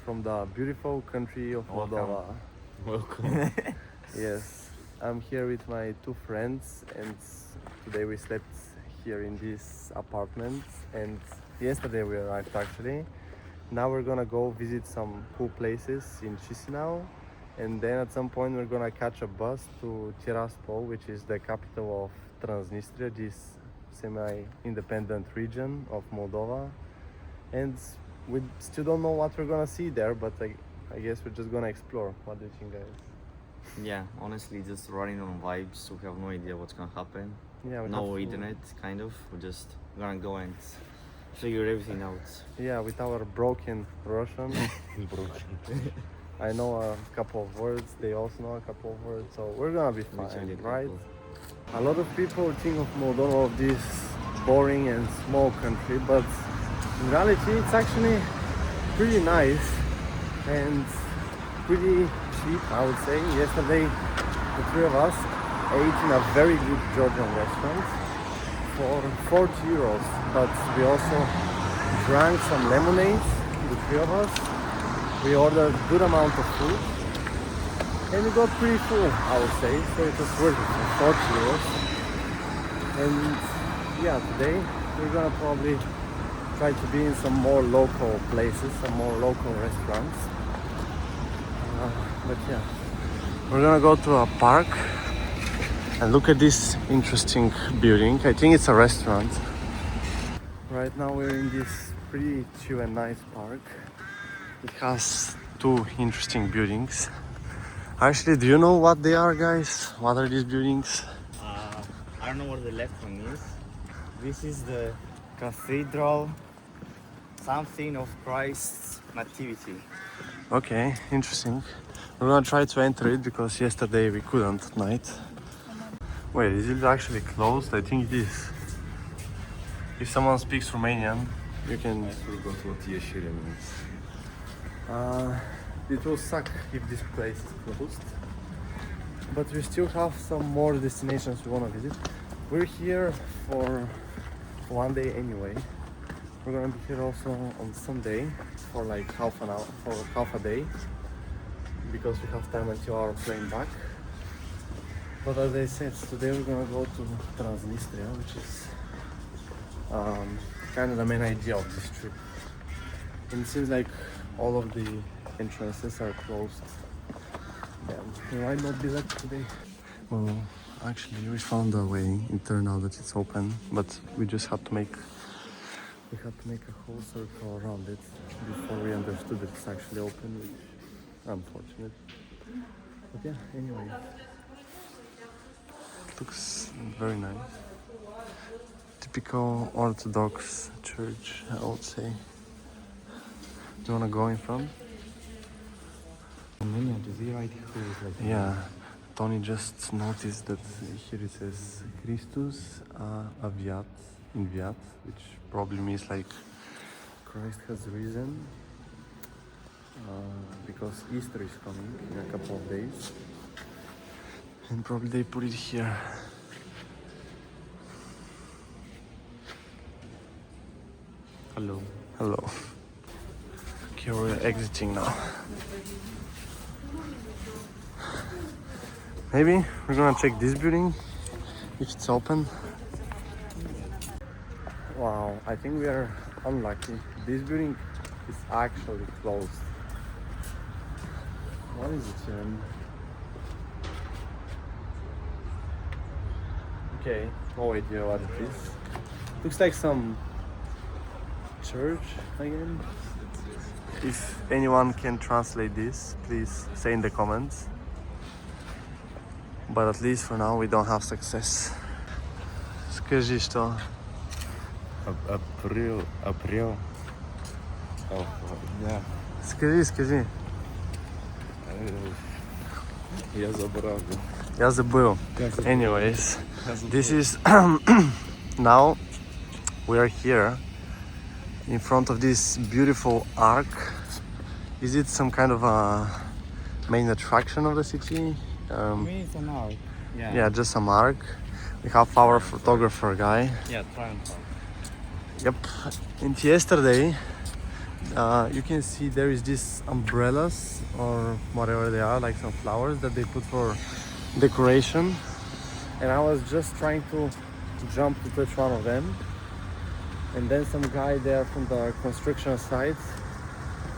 from the beautiful country of Moldova. Welcome. Yes, I'm here with my two friends, and today we slept here in this apartment. And yesterday we arrived actually. Now we're gonna go visit some cool places in Chisinau, and then at some point we're gonna catch a bus to Tiraspol, which is the capital of Transnistria, this semi-independent region of Moldova. And we still don't know what we're gonna see there, but I guess we're just gonna explore. What do you think, guys? Yeah, honestly, just running on vibes. We have no idea what's gonna happen. Yeah, we No have- internet, kind of. We're just gonna go and figure everything out. Yeah, with our broken Russian. I know a couple of words, they also know a couple of words, so we're gonna be fine, Mutually right? couple. A lot of people think of Moldova of this boring and small country, but in reality it's actually pretty nice and pretty cheap, I would say. Yesterday the three of us ate in a very good Georgian restaurant for 40 euros, but we also drank some lemonade, the three of us. We ordered a good amount of food and we got pretty full, I would say, so it was worth it for 40 euros. And yeah, today we're gonna probably try to be in some more local places, some more local restaurants. But yeah, we're gonna go to a park and look at this interesting building. I think it's a restaurant. Right now we're in this pretty chill and nice park. It has two interesting buildings. Actually, do you know what they are, guys? What are these buildings? I don't know what the left one is. This is the cathedral, something of Christ's nativity. Okay, interesting. We're gonna try to enter it because yesterday we couldn't at night. Wait, is it actually closed? I think it is. If someone speaks Romanian, you can... it will suck if this place is closed. But we still have some more destinations we want to visit. We're here for one day anyway. We're gonna be here also on Sunday for like half an hour, for half a day, because we have time until our plane back. But as I said, today we're gonna go to Transnistria, which is kind of the main idea of this trip. And it seems like all of the entrances are closed. Yeah, we might not be lucky today. Well, actually we found a way. It turned out that it's open, but we just had to make a whole circle around it before we understood that it's actually open, which is unfortunate. But yeah, anyway, it looks very nice. Typical Orthodox church, I would say. Do you want to go in front? Yeah, Tony just noticed that here it says Christus a viat, in viat, which probably means like Christ has risen, because Easter is coming in a couple of days, and probably they put it here. Hello. Hello. Okay, we're exiting now. Maybe we're gonna check this building if it's open. Wow, I think we are unlucky. This building is actually closed. What is it here? Okay, no idea what it is. Looks like some church again. If anyone can translate this, please say in the comments. But at least for now we don't have success. Скажи что? April. Oh, yeah. Скажи. Я забыл. Anyways, this is now we are here in front of this beautiful arc. Is it some kind of a main attraction of the city? It's an arc. Yeah, just some arc. We have our photographer guy. Yeah, triumph. Yep. And yesterday You can see there is these umbrellas or whatever they are, like some flowers that they put for decoration. And I was just trying to jump to touch one of them. And then some guy there from the construction site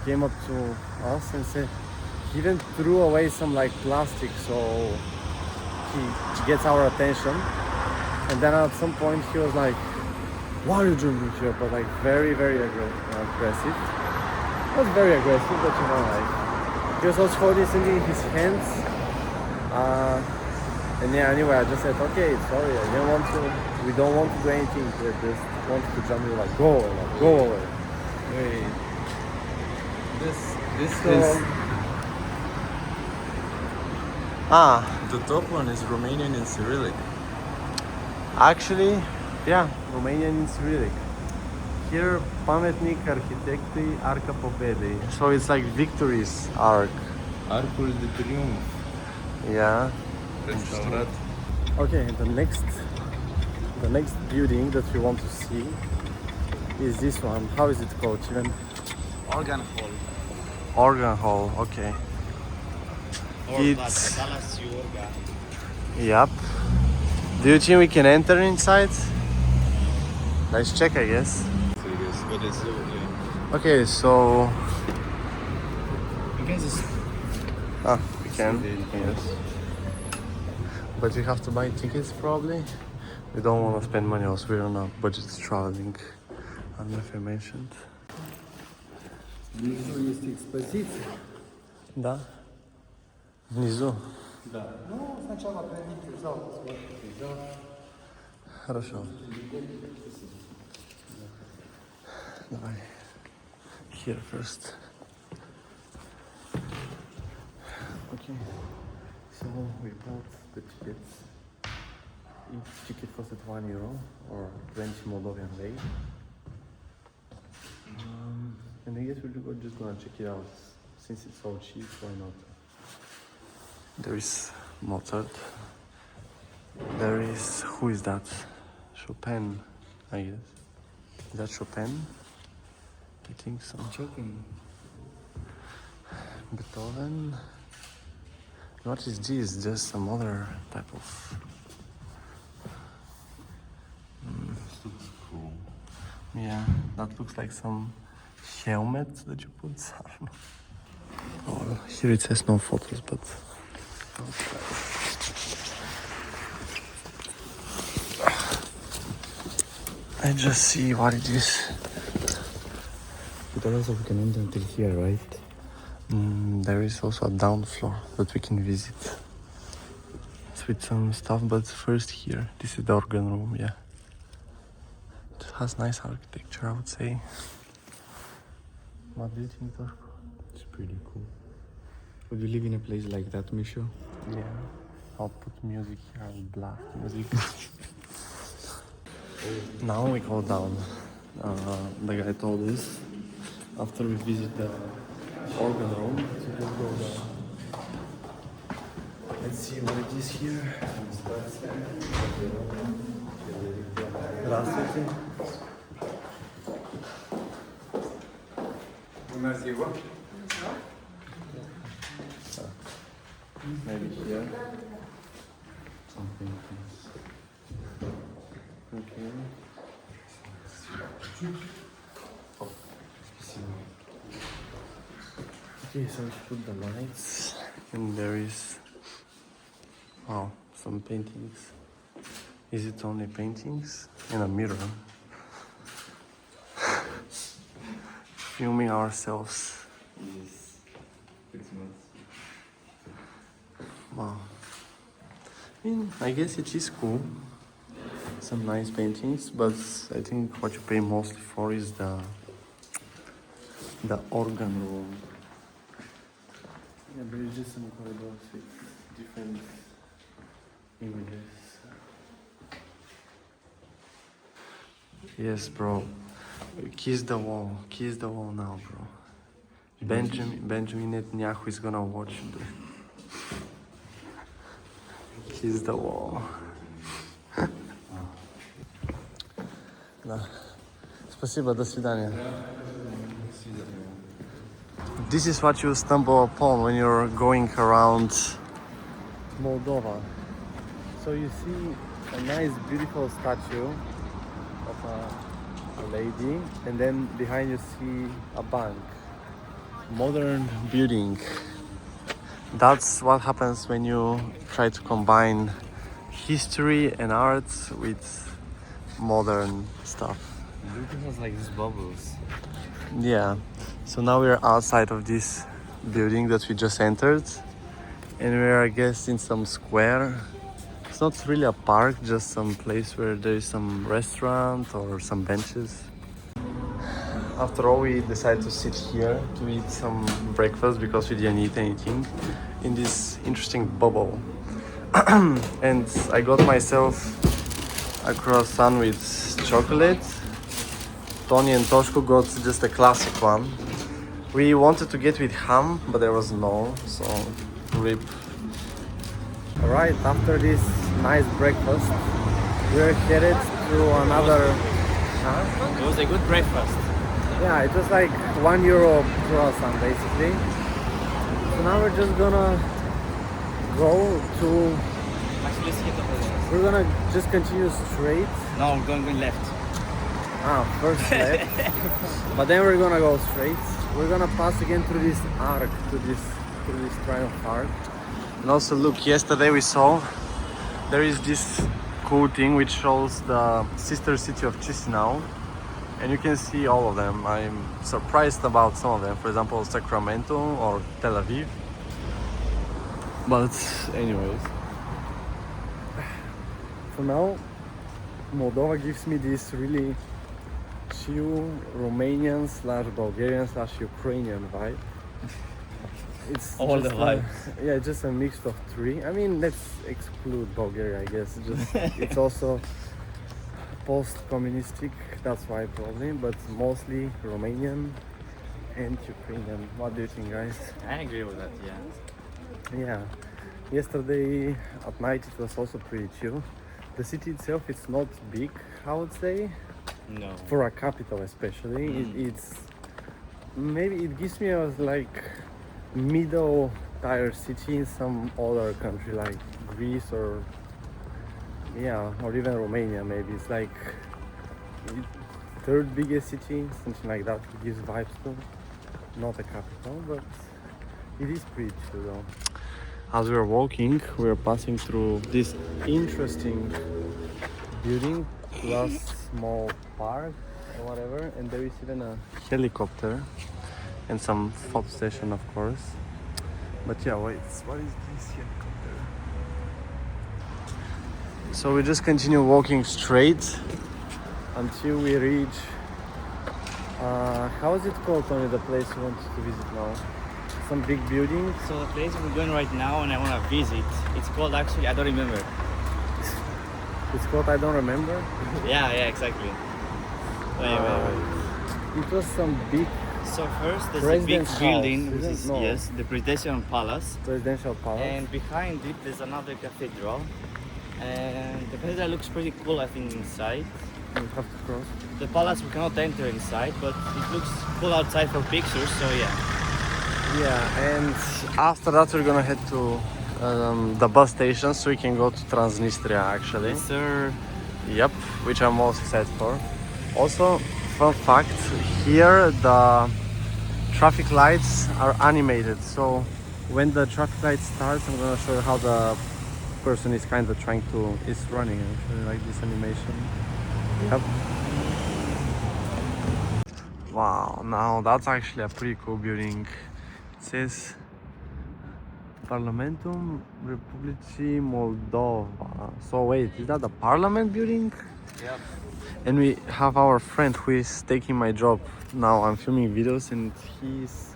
came up to us and said he even threw away some like plastic, so he gets our attention. And then at some point he was like, "Why are you jumping here?" But like very aggressive. Not very aggressive, but you know, like he was also holding something in his hands. And yeah, anyway, I just said, "Okay, sorry, we don't want to do anything. We just wanted to jump." We were like, "Go away, like, go away." Wait. This So- is Ah, the top one is Romanian in Cyrillic. actually, yeah, Romanian in Cyrillic. Here, Pametnik Arhitectului Arca Pobedei. So it's like Victory's Arc. Arcul de Triunf. Yeah. Restaurat. Okay, the next building that we want to see is this one. How is it called? Even Organ hall. Organ Hall. Okay. It's- Palace Iorga. Yep. Do you think we can enter inside? Let's check, I guess. Serious, but it's yeah. Okay, so You can just we can. Yes. But we have to buy tickets probably. We don't want to spend money, also we're on a budget traveling. I don't know if I mentioned. Внизу есть экспозиция. Да. Внизу. Да. Ну, сначала пройдите в зал, посмотрите зал. Хорошо. Давай. Here first. Okay. So we bought the tickets. Each ticket costed €1 or 20 Moldovan lei. And I guess we're just gonna check it out. Since it's so cheap, why not? There is Mozart. There is, who is that? Chopin, I guess. Is that Chopin? I think so. Chopin. Beethoven. What is this? Just some other type of. This looks cool. Yeah, that looks like some helmet that you put. I don't know. Oh, here it says no photos, but. I just see what it is. But also we can enter until here, right? There is also a down floor that we can visit. It's with some stuff, but first here. This is the organ room, yeah. It has nice architecture, I would say. What do you think, Dorko? It's pretty cool. Would you live in a place like that, Misho? Yeah. I'll put music here, I'll blast music. Now we go down. The guy told us after we visit the organ room to just go down. Let's see what it is here. Здравствуйте. Bună ziua. Maybe here. Something. Okay. Okay, so we put the lights, and there is, wow, some paintings. Is it only paintings? And a mirror. Filming ourselves. Yes. Christmas. Wow. I guess it is cool. Some nice paintings, but I think what you pay mostly for is the organ room. Yeah, there is just some corridors with different images. Yes, bro. Kiss the wall. Kiss the wall now, bro. Benjamin Netanyahu is gonna watch you, dude. Kiss the wall. Да. Спасибо, до свидания. До свидания. This is what you stumble upon when you're going around Moldova. So you see a nice, beautiful statue of a lady, and then behind you see a bank. Modern building. That's what happens when you try to combine history and art with modern stuff. Look, it has like these bubbles. Yeah, so now we're outside of this building that we just entered, and we're, I guess, in some square. It's not really a park, just some place where there is some restaurant or some benches. After all, we decided to sit here to eat some breakfast because we didn't eat anything in this interesting bubble. And I got myself a croissant with chocolate. Tony and Toshko got just a classic one. We wanted to get with ham, but there was no, so rip. Alright, after this nice breakfast, we're headed to another... It was a good breakfast. Yeah, it was like €1 croissant basically. So now we're just gonna go to... Actually, let's get over there. We're gonna just continue straight. No, we're going left. First left. But then we're gonna go straight. We're gonna pass again through this arc, through this triumph arc. And also look, yesterday we saw there is this cool thing which shows the sister city of Chisinau. And you can see all of them. I'm surprised about some of them. For example, Sacramento or Tel Aviv. But anyways. For now, Moldova gives me this really chill Romanian / Bulgarian / Ukrainian vibe. It's All the just vibes. Yeah, just a mix of three. I mean, let's exclude Bulgaria, I guess. It's also post-communistic, that's why probably, but mostly Romanian and Ukrainian. What do you think, guys? I agree with that, yeah. Yeah, yesterday at night it was also pretty chill. The city itself is not big, I would say, No. for a capital especially. It's maybe it gives me a like middle tier city in some other country like Greece or even Romania. Maybe it's like third biggest city, something like that. It gives vibes to, not a capital, but it is pretty chill though. As we are walking, we are passing through this interesting building plus small park or whatever, and there is even a helicopter and some photo station, of course. But yeah, wait, what is this helicopter? So we just continue walking straight until we reach how is it called, Tony, the place you want to visit now? Some big building. So the place we're going right now and I want to visit, it's called, actually, I don't remember. It's called I don't remember. Yeah, exactly. Wait. It was some big So first there's a big President's building, house, which isn't is, it? No. yes, the Presidential Palace. presidential palace. And behind it there's another cathedral. And the cathedral looks pretty cool, I think, inside. You have to cross. The palace we cannot enter inside, but it looks cool outside for pictures, so yeah. Yeah, and after that we're gonna head to the bus station so we can go to Transnistria actually. Yes, sir. Yep, which I'm most excited for. Also, fun fact, here the traffic lights are animated. So when the traffic light starts, I'm gonna show you how the person is kind of is running actually, like this animation. Yep. Wow, now that's actually a pretty cool building. It says Parlamentul Republicii Moldova. So wait, is that the parliament building? Yep. And we have our friend who is taking my job. Now I'm filming videos and he's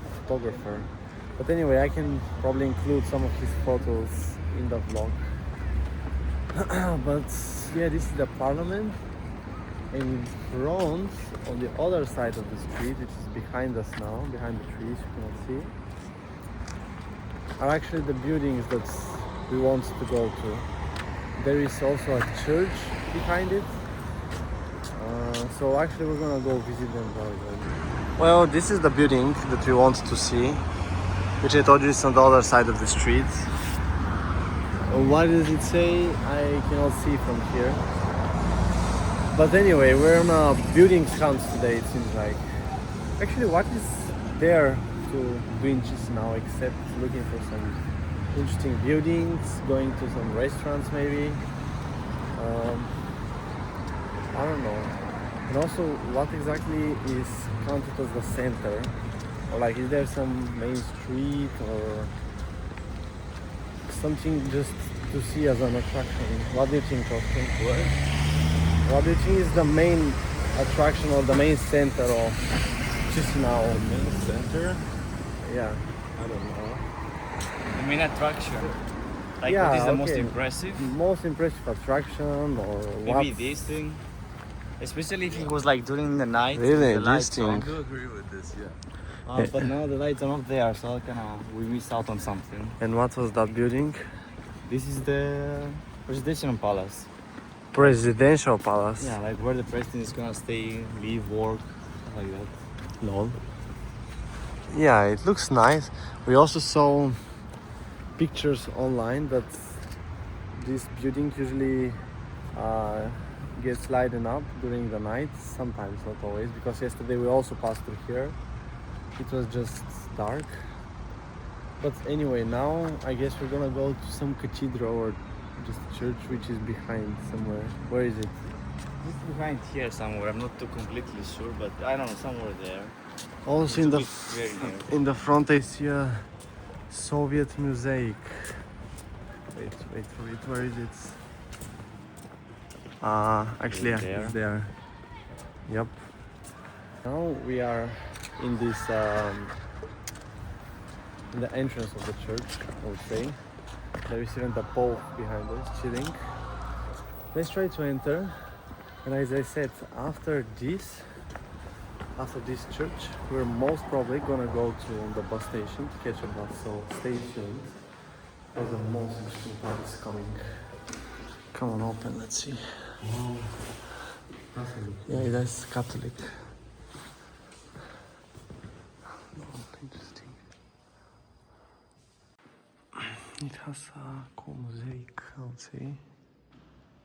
a photographer. But anyway, I can probably include some of his photos in the vlog. But yeah, this is the parliament. And in front, on the other side of the street, which is behind us now, behind the trees, you cannot see, are actually the buildings that we want to go to. There is also a church behind it. So actually we're gonna go visit them. Well, this is the building that we wanted to see, which I told you is on the other side of the street. What does it say? I cannot see from here. But anyway, we're on a buildings hunt today, it seems like. Actually, what is there to do in Chisinau except looking for some interesting buildings, going to some restaurants maybe? I don't know. And also, what exactly is counted as the center? Or like, is there some main street or something just to see as an attraction? What do you think, Oscar? What do you think is the main attraction or the main center of Chisinau? Main center? Yeah. I don't know. The main attraction. Like Yeah, what is the most okay. impressive? Most impressive attraction or Maybe what? this thing. Especially if it was like during the night. Really? the This lights thing? on. I do agree with this, yeah. But now the lights are not there, so we miss out on something. And what was that building? This is the presidential palace. Presidential Palace. Yeah, like where the president is gonna stay, live, work, stuff like that. Lol. Yeah, it looks nice. We also saw pictures online that this building usually gets lightened up during the night, sometimes not always, because yesterday we also passed through here. It was just dark. But anyway, now I guess we're gonna go to some cathedral or just a church which is behind somewhere. Where is it? It's behind here somewhere. I'm not too completely sure, but I don't know, somewhere there. Also in the Very near. in the front I see a Soviet mosaic. Wait, where is it? Actually, yeah, There. it's there. Yep. Now we are in this in the entrance of the church, I would say. There is even the Pope behind us, chilling. Let's try to enter. And as I said, after this church, we're most probably gonna go to the bus station to catch a bus. So stay tuned. Because the most interesting part is coming. Come on, open. Let's see. Yeah, that's Catholic. Interesting. It has a cool mosaic, I would say,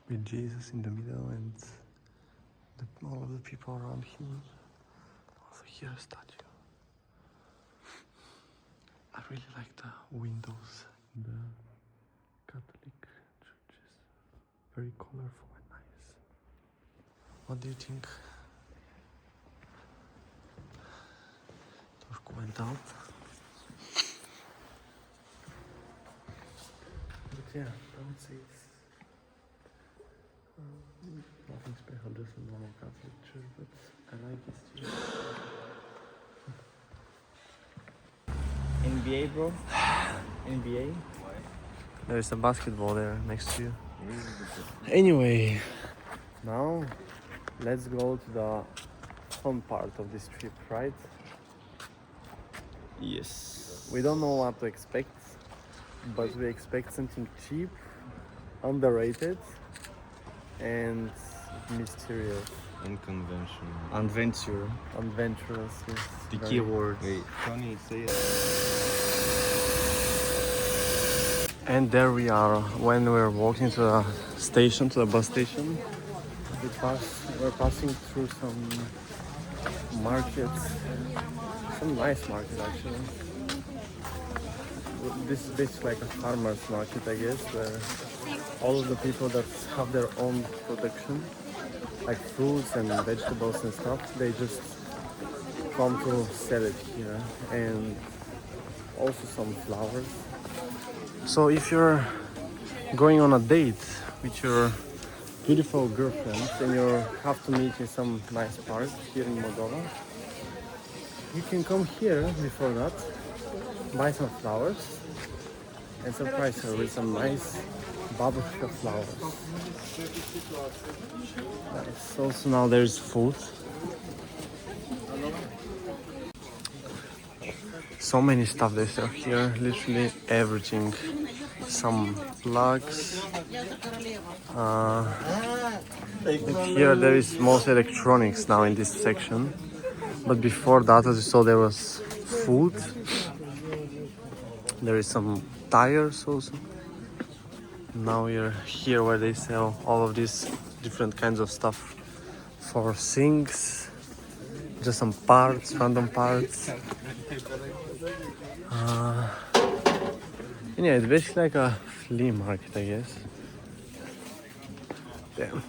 with Jesus in the middle and all of the people around him. Also here a statue. I really like the windows in the Catholic churches. Very colorful and nice. What do you think? Documental. But yeah, I would say it's nothing special, just a normal Catholic church, but I like it too. NBA, bro? NBA? There is a basketball there next to you. Anyway, now let's go to the fun part of this trip, right? Yes. We don't know what to expect, but we expect something cheap, underrated, and mysterious, Unconventional. Adventure. adventurous. Yes, The very- keyword. Wait, Tony, say it. And there we are. When we're walking to the station, to the bus station, we're passing through some markets, some nice market actually. This is basically like a farmer's market, I guess, where all of the people that have their own production, like fruits and vegetables and stuff, they just come to sell it here, and also some flowers. So if you're going on a date with your beautiful girlfriend and you have to meet in some nice park here in Moldova, you can come here before that, buy some flowers and surprise her with some nice babushka flowers. Nice. Also now there's food. So many stuff they sell here, literally everything. Some plugs. And here there is most electronics now in this section. But before that, as you saw, there was food. There is some tires also. Now we're here where they sell all of these different kinds of stuff for things. Just some parts, random parts. And yeah, it's basically like a flea market, I guess. Damn.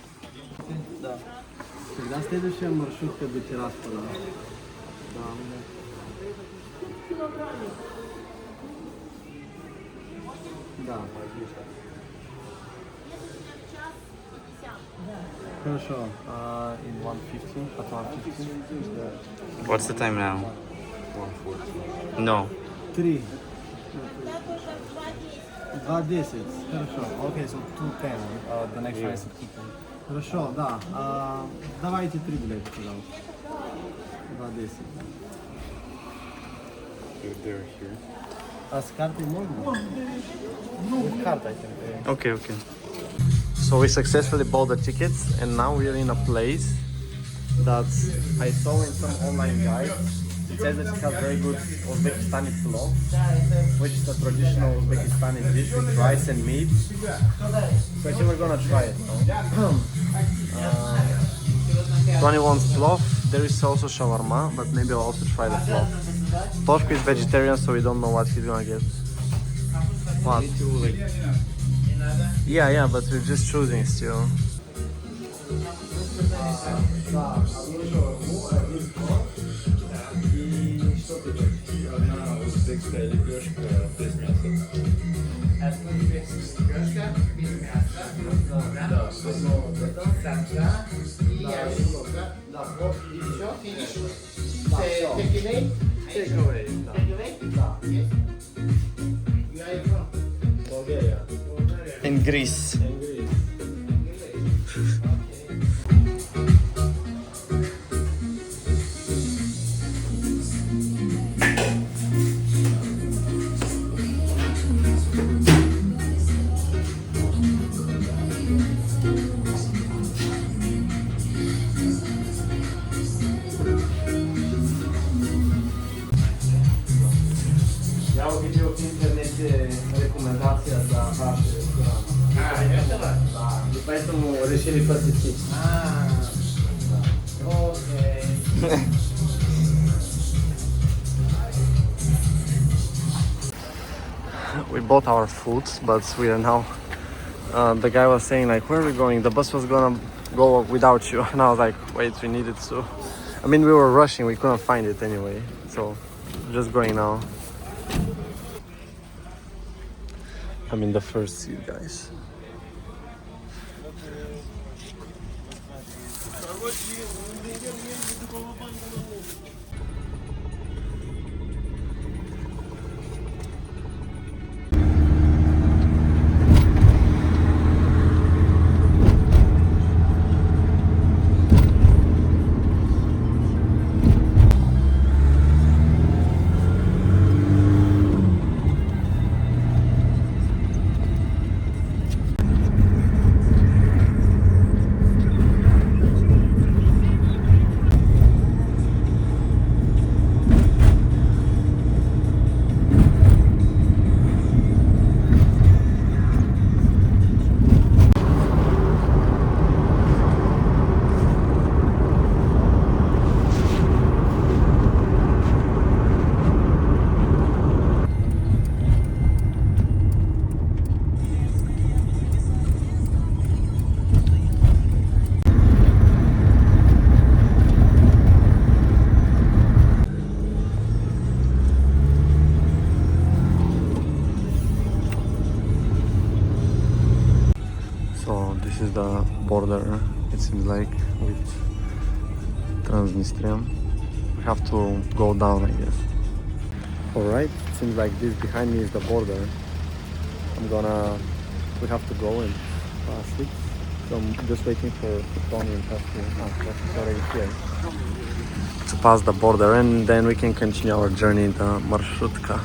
Da. Тогда следващия маршрут до Тираспола. Да. Хорошо. In 150, at 150. What's the time now? 140. No. 3. 2.10. Хорошо. Okay, so 210. The next one is 210. Хорошо, да. Давайте 3 билета, пожалуйста. 2.10. They're here. А с картой можно? With card, I think. Okay, okay. So we successfully bought the tickets, and now we are in a place that I saw in some online guide. It says that it has very good Uzbekistani plov, which is a traditional Uzbekistani dish with rice and meat. So I think we're gonna try it now. Tony wants plov. There is also shawarma, but maybe I'll also try the plov. Toshko is vegetarian, so we don't know what he's gonna get. What? Yeah, but we're just choosing still. Узбекская лепешка без мяса. In Greece. Ja ho video pe internet recomendația za vaše restorana. Da, după aceea mu решили посетить. Okay. We bought our food, but we are now. The guy was saying like, "Where are we going?" The bus was gonna go without you, and I was like, "Wait, we needed to." I mean, we were rushing; we couldn't find it anyway, so just going now. I'm in the first seat, guys. So this is the border, it seems like, with Transnistria. We have to go down, I guess. Alright, it seems like this behind me is the border. We have to go and pass it. So I'm just waiting for Tony and Tassi. Tassi's already here. To pass the border, and then we can continue our journey in the Marshrutka.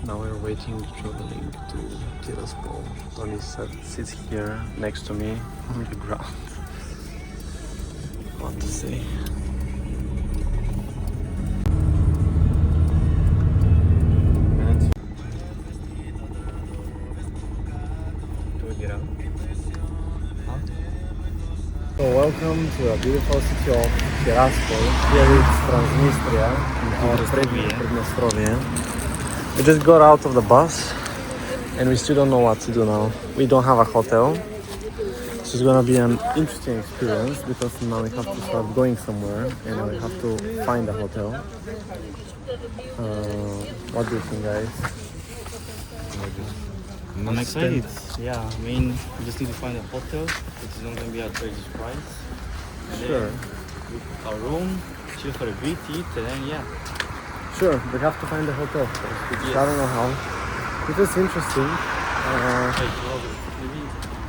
Now we're waiting, traveling to Tiraspol. Tony sits here next to me on the ground. What to say? So welcome to a beautiful city of Tiraspol. Here it's Transnistria, in our Pridnestrovie. We just got out of the bus and we still don't know what to do now. We don't have a hotel. So it's gonna be an interesting experience because now we have to start going somewhere and we have to find a hotel. What do you think, guys? I'm excited. Yeah, I mean, we just need to find a hotel. It's not gonna be a crazy price. And Sure. then book a room, chill for a bit, eat, and then yeah. Sure, we have to find a hotel first, which I don't know how. It was interesting. Maybe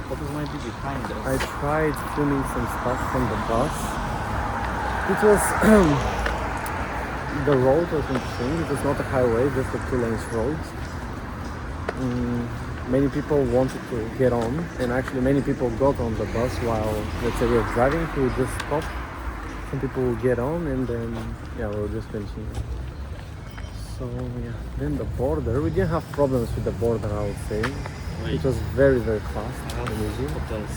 hotels might be behind us. I tried filming some stuff from the bus. It was the road was interesting. It was not a highway, just a 2-lane road. Many people wanted to get on, and actually many people got on the bus while, let's say, we were driving. We would just stop. Some people would get on, and then we'll just continue. So yeah, then the border. We didn't have problems with the border, I would say. It was very, very fast and easy. Hotels.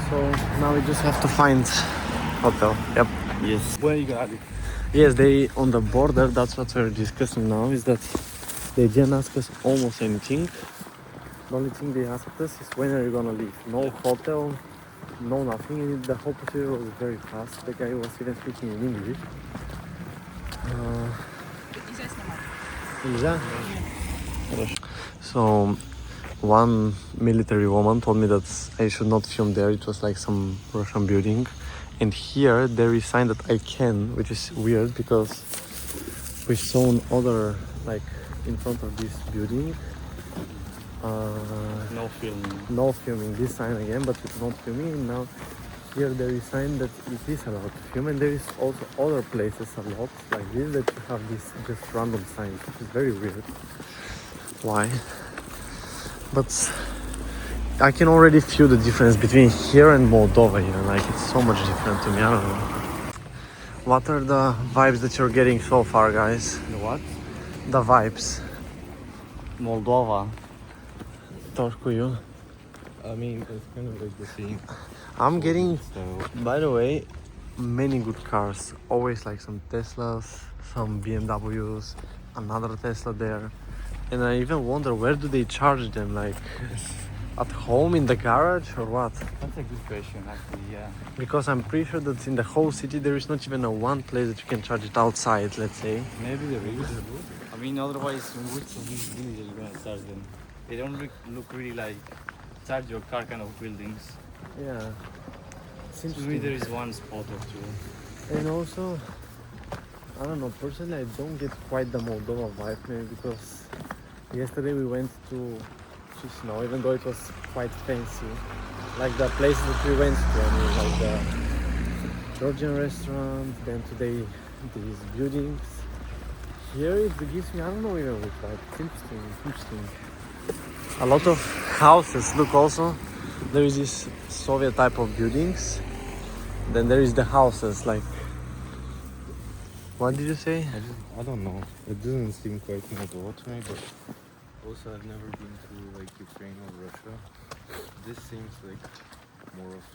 So now we just have to find hotel. Yep. Yes. Where you got it? Yes, they on the border. That's what we're discussing now. Is that they didn't ask us almost anything. The only thing they asked us is when are you gonna leave. No hotel, no nothing. And the whole procedure was very fast. The guy was even speaking in English. So one military woman told me that I should not film there. It was like some Russian building. And here there is sign that I can, which is weird because we saw other, like in front of this building. No filming. No filming, this sign again, but it's not filming. And now here there is sign that it is allowed to film, and there is also other places a lot like this that you have this just random signs, which is very weird. Why? But I can already feel the difference between here and Moldova even, like it's so much different to me, I don't know. What are the vibes that you're getting so far, guys? The what? The vibes. Moldova. Talk with you. I mean, it's kind of like the same. I'm getting, style. by the way, many good cars. Always like some Teslas, some BMWs, another Tesla there. And I even wonder, where do they charge them? Like at home in the garage or what? That's a good question, actually. Yeah. Because I'm pretty sure that in the whole city there is not even a one place that you can charge it outside, let's say. Maybe there is. I mean, otherwise, in which of these buildings are you gonna charge them? They don't look really like charge your car kind of buildings. Yeah. It's To me, interesting. there is one spot or two. And also, I don't know, personally I don't get quite the Moldova vibe maybe because yesterday we went to Chisinau, even though it was quite fancy. Like the places that we went to, I mean, like the Georgian restaurant, then today these buildings. Here it gives me, I don't know even which vibe. It's interesting. A lot of houses, look also, there is this Soviet type of buildings. Then there is the houses, like, what did you say? I don't know. It doesn't seem quite Moldova to me, but also I've never been to like Ukraine or Russia. This seems like more of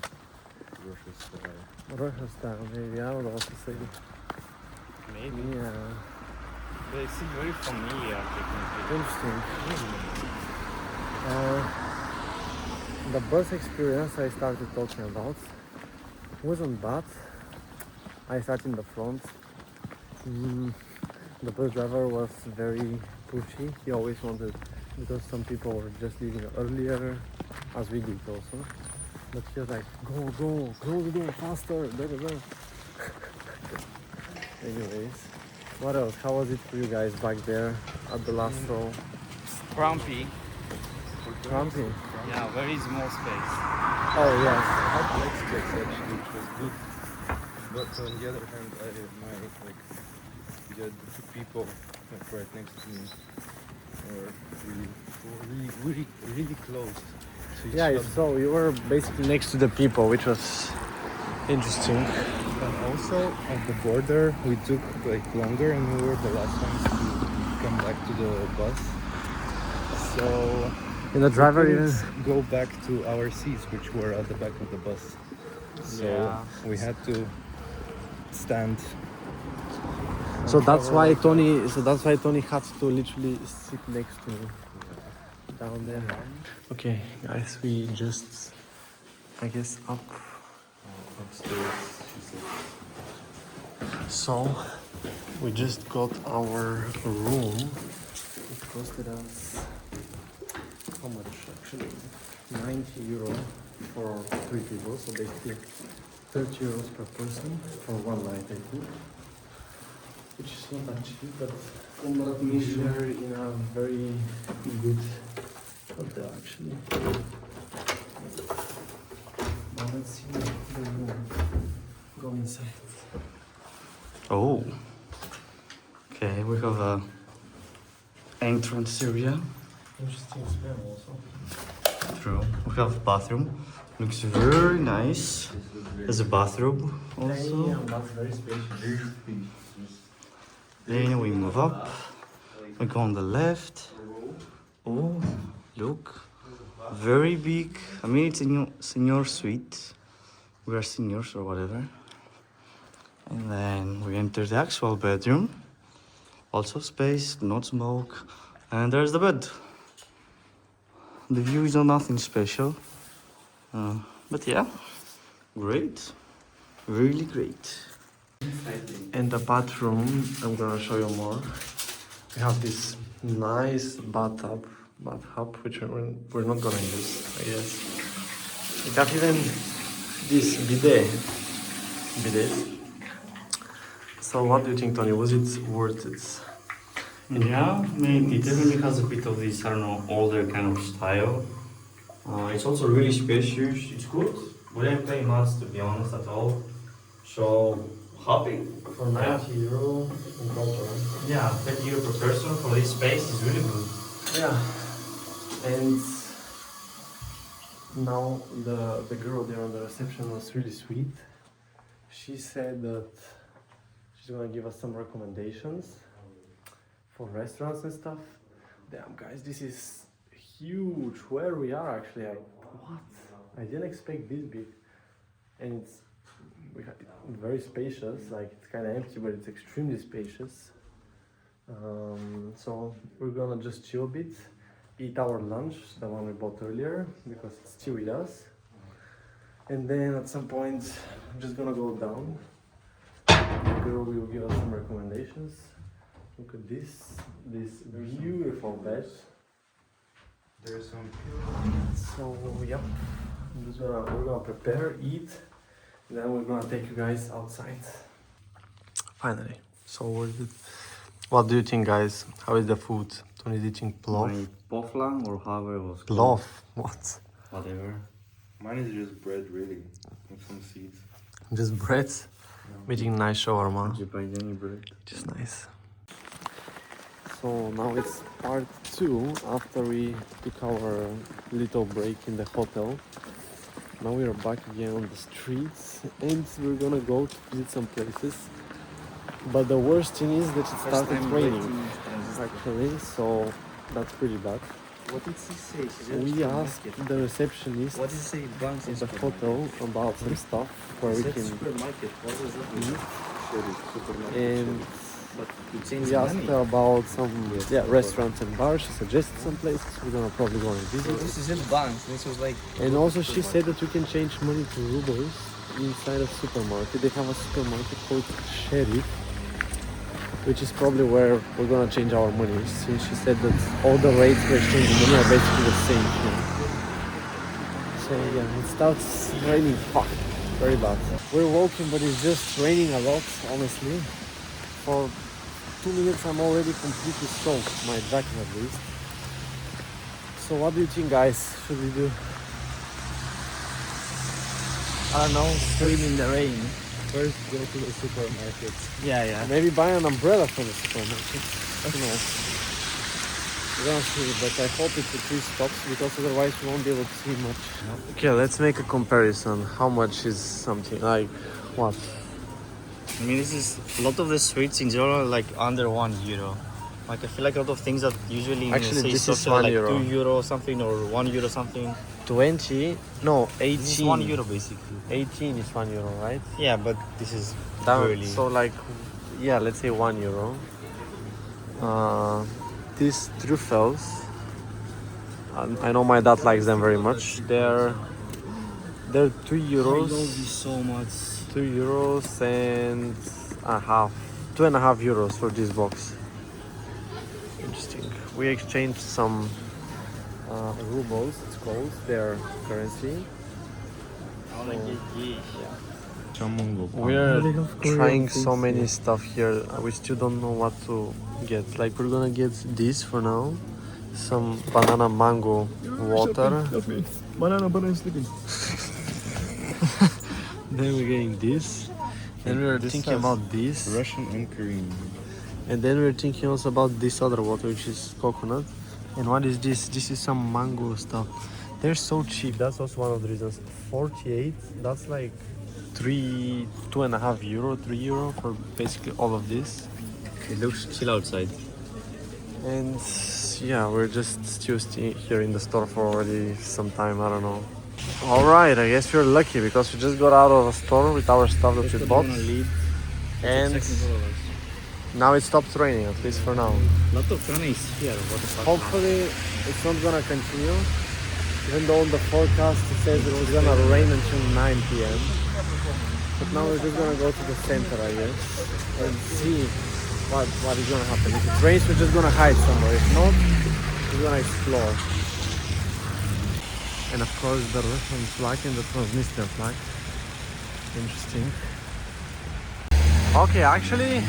Russia style. Russia style, maybe, I would also say. Maybe. Yeah, They seem very familiar, technically. interesting. The bus experience I started talking about wasn't bad. I sat in the front. The bus driver was very pushy. He always wanted, because some people were just leaving earlier, as we did also. But he was like, go, close the door faster, blah, blah, blah. Anyways, what else? How was it for you guys back there at the last row? Crampy. Crampy. Yeah, very small space. Oh yes. I had leg space actually, which was good. But on the other hand, the two people like right next to me, were really close to each Yeah, other. so you were basically next to the people, which was interesting. And also at the border, we took like longer, and we were the last ones to come back to the bus. So And the driver we even. couldn't go back to our seats, which were at the back of the bus. So Yeah. we had to stand. So that's why Tony. So that's why Tony had to literally sit next to me down there. Okay, guys, we just, I guess, up. Upstairs, she said. So we just got our room. It costed us how much actually? 90 euro for 3 people. So basically 30 euros per person for 1 night, I think. Which is not that cheap, but we share in a very good hotel actually. Now let's see the room. Go inside. Oh. Okay, we have a entrance area. Interesting smell also. True. We have bathroom. Looks very nice. There's a bathroom also. Damn, that's very spacious. Then we move up. We go on the left. Oh, look. Very big. I mean, it's a senior suite. We are seniors or whatever. And then we enter the actual bedroom. Also space, not smoke. And there's the bed. The view is not nothing special. But yeah, great. Really great. In the bathroom, I'm gonna show you more. We have this nice bathtub, which we're not gonna use, I guess. We have even this bidet. So what do you think, Tony? Was it worth it? Yeah, I mean, it definitely has a bit of this, I don't know, older kind of style. It's also really spacious. It's good. We didn't pay much, to be honest, at all. So, happy. For 90 euro in total. Yeah, 30 euro per person for this space is really good. Yeah. And now the girl there on the reception was really sweet. She said that she's gonna give us some recommendations for restaurants and stuff. Damn, guys, this is huge. Where we are actually, what? I didn't expect this big. And it's very spacious. Like, it's kind of empty, but it's extremely spacious. So we're gonna just chill a bit, eat our lunch, the one we bought earlier, because it's still with us. And then at some point, I'm just gonna go down. The girl will give us some recommendations. Look at this beautiful bed. There's some. So yep, we're gonna prepare, eat, and then we're gonna take you guys outside. Finally, so what do you think, guys? How is the food? Tony's eating plov. Pofla or however it was Plov, what? Whatever. Mine is just bread, really, with some seeds. Just bread. Making nice shawarma. Did you buy any bread? Just nice. So now it's part 2 after we took our little break in the hotel. Now we are back again on the streets and we're gonna go to visit some places. But the worst thing is that it started raining actually, so that's pretty bad. What did she say? We asked the receptionist What did she say? Banks of the hotel about some stuff where we can supermarket. What does that mean? and But you change we asked her about some restaurants and bars. She suggested some places we're gonna probably go and visit. This isn't banks. This was like. And also she said that we can change money to rubles inside a supermarket. They have a supermarket called Sheriff, which is probably where we're gonna change our money, since she said that all the rates for exchanging money are basically the same here. So yeah, it starts raining very bad. We're walking, but it's just raining a lot, honestly. For 2 minutes I'm already completely soaked, my jacket at least. So what do you think, guys? Should we do? I don't know. Swim in the rain. First, go to the supermarket. Yeah, yeah. Maybe buy an umbrella for the supermarket. Who knows? We're gonna see, but I hope it's a 3 stops because otherwise we won't be able to see much. Okay, let's make a comparison. How much is something like what? I mean, this is a lot of the streets in general are like under €1. Like I feel like a lot of things that usually in, Actually, say, this is social, like €1. €2 something or €1 something. 20? No, 18. This is €1 basically. 18 is €1, right? Yeah, but this is That, really so like, yeah, let's say €1. These truffles, I know my dad likes them very much. They're €2. these so much. €2 and a half, €2.50 for this box. Interesting. We exchanged some rubles. It's called their currency. We're trying so many stuff here. We still don't know what to get. Like we're gonna get this for now, some banana mango water. Banana sleeping. Then we're getting this. Then we're This thinking has about this. Russian and Korean. And then we're thinking also about this other water, which is coconut. And what is this? This is some mango stuff. They're so cheap. That's also one of the reasons. 48. That's like €2.50, €3 for basically all of this. It looks chill outside. And yeah, we're just still here in the store for already some time. I don't know. All right, I guess we're lucky because we just got out of a store with our stuff that we bought, and now it stopped raining, at least for now. Lot of sun is here. What the fuck? Hopefully, it's not gonna continue. Even though on the forecast it says it was gonna rain until 9 p.m. But now we're just gonna go to the center, I guess, and see what is gonna happen. If it rains, we're just gonna hide somewhere. If not, we're gonna explore. And of course the Russian flag and the Transnistria flag. Interesting. Okay, actually,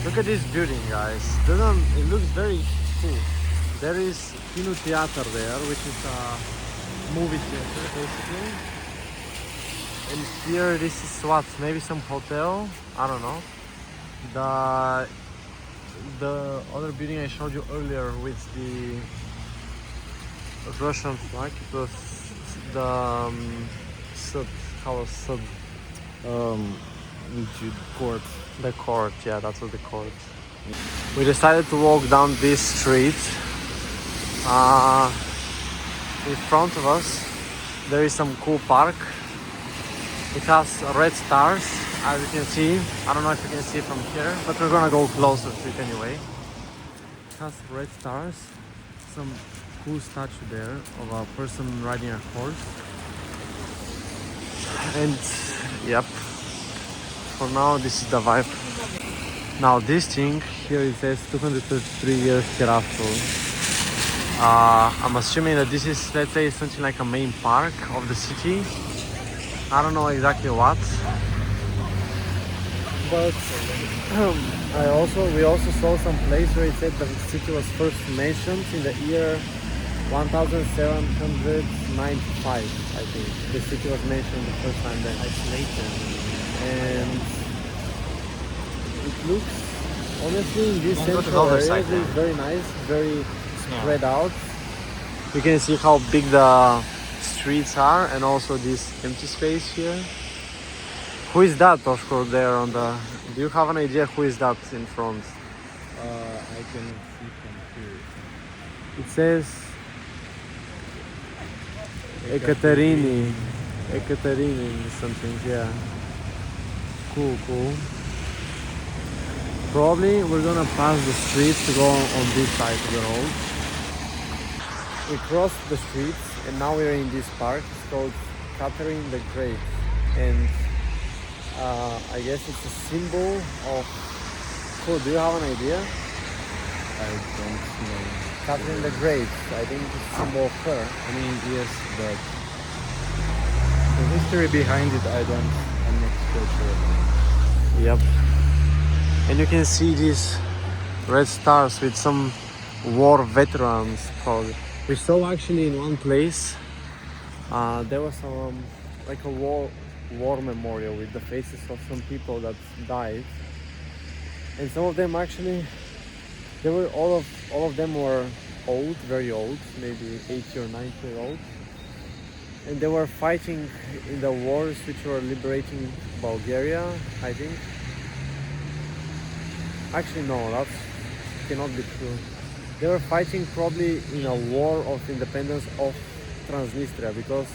look at this building, guys. It looks very cool. There is Kino Theater there, which is a movie theater, basically. And here, this is what? Maybe some hotel? I don't know. The other building I showed you earlier with the Russian flag, it was the Sud, how was Sud? Court. The court, yeah, that was the court. We decided to walk down this street. In front of us, there is some cool park. It has red stars, as you can see. I don't know if you can see from here, but we're gonna go closer to it anyway. It has red stars, some cool statue there of a person riding a horse. And yep, for now this is the vibe. Now this thing here, it says 233 years hereafter. I'm assuming that this is, let's say, something like a main park of the city. I don't know exactly what, but we also saw some place where it said that the city was first mentioned in the year 1795, I think. The city was mentioned the first time then. Isolated. And it looks, honestly, in this Don't go to the central other area, side it's very nice, very Yeah. spread out. You can see how big the streets are, and also this empty space here. Who is that, Toshko, there on the... Do you have an idea who is that in front? I can see from here. It says Ekaterini something, yeah. Cool. Probably we're gonna pass the streets to go on this side of the road. We crossed the streets and now we're in this park. It's called Catherine the Great, and I guess it's a symbol of... Cool, do you have an idea? I don't know. Catherine the Great, I think it's a symbol of her. I mean, yes, but the history behind it, I'm not quite sure. Yep. And you can see these red stars with some war veterans probably. We saw actually in one place, there was like a war memorial with the faces of some people that died. And some of them actually, all of them were old, very old, maybe 80 or 90-year-old. And they were fighting in the wars which were liberating Bulgaria, I think. Actually, no, that cannot be true. They were fighting probably in a war of independence of Transnistria, because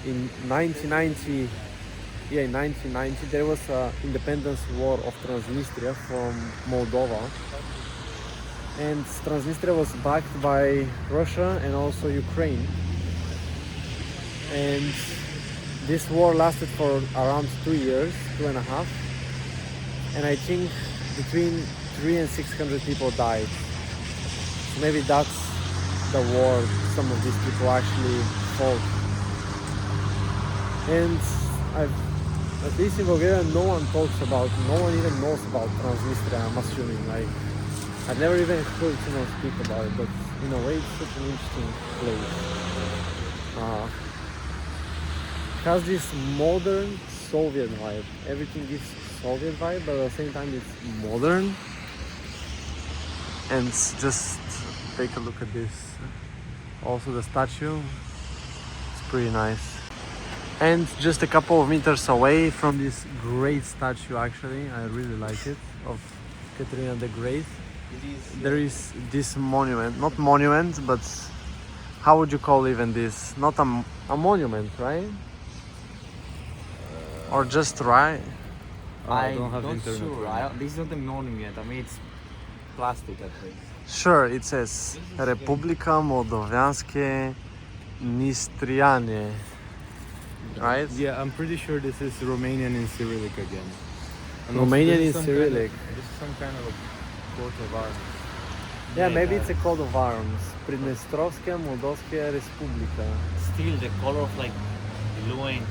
in 1990, there was an independence war of Transnistria from Moldova. And Transnistria was backed by Russia and also Ukraine. And this war lasted for around 2 years, 2.5. And I think between 300 and 600 people died. So maybe that's the war some of these people actually fought. And at least in Bulgaria, no one even knows about Transnistria, I'm assuming. Like, I've never even heard someone speak about it, but in a way it's such an interesting place. It has this modern Soviet vibe. Everything is Soviet vibe, but at the same time it's modern. And just take a look at this. Also the statue, it's pretty nice. And just a couple of meters away from this great statue, actually, I really like it, of Katerina the Great. There is this monument, not monument, but how would you call even this? Not a monument, right? Or just right? I don't have internet. Sure. This is not a monument. I mean, it's plastic at least. Sure, it says Republika Moldovianske Nistriane. Right? Yeah, I'm pretty sure this is Romanian in Cyrillic again. And Romanian this is in some Cyrillic. This is some kind of a coat of arms. Yeah, maybe it's a coat of arms. Pridnestrovskaya Moldovskaya Respublika. Still, the color of like blue and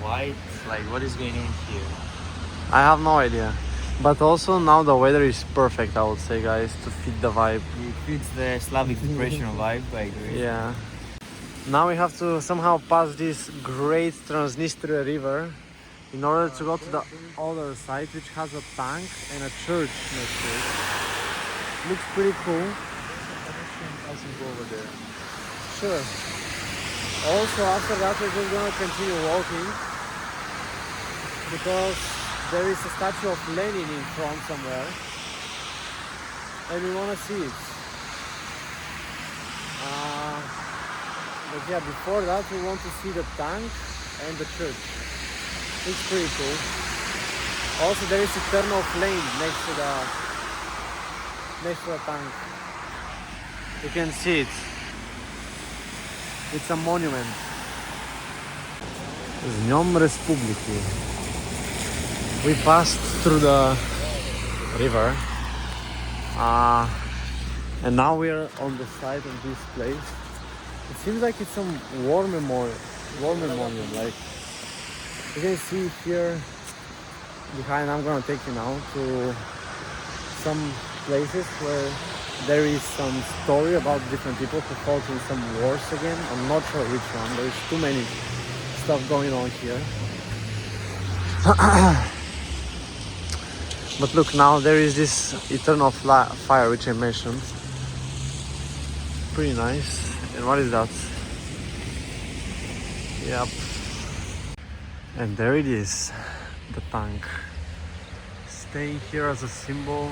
white. Like, what is going on here? I have no idea. But also now the weather is perfect, I would say, guys, to fit the vibe. It fits the Slavic depression vibe, I agree. Yeah. Now we have to somehow pass this great Transnistria river in order to go to the other side, which has a tank and a church next to it. Looks pretty cool. I can go over there. Sure. Also, after that, we're just gonna continue walking because there is a statue of Lenin in front somewhere, and we wanna see it. But yeah, before that, we want to see the tank and the church. It's pretty cool. Also, there is eternal flame next to the tank. You can see it. It's a monument. Z Dniom Republiki. We passed through the river. And now we're on the side of this place. It seems like it's some war memorial. Like, you can see here behind. I'm gonna take you now to some places where there is some story about different people who fought in some wars again. I'm not sure which one. There's too many stuff going on here. But look, now there is this eternal fire which I mentioned. Pretty nice. And what is that? Yep. And there it is, the tank. Staying here as a symbol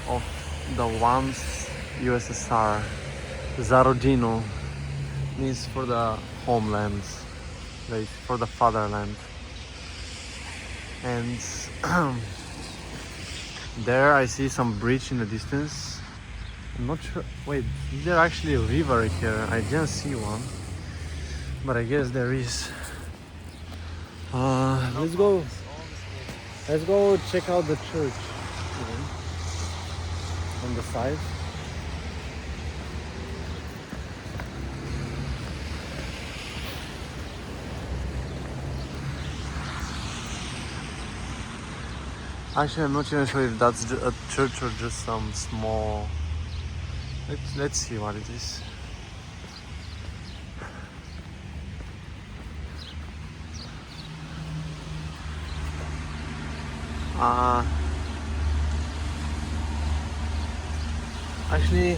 of the once USSR. Za rodinu means for the homeland, like for the fatherland. And there I see some bridge in the distance. I'm not sure. Wait, is there actually a river here? I didn't see one, but I guess there is. Let's go. Let's go check out the church on the side. Actually, I'm not even sure if that's a church or just some small. Let's see what it is. Actually,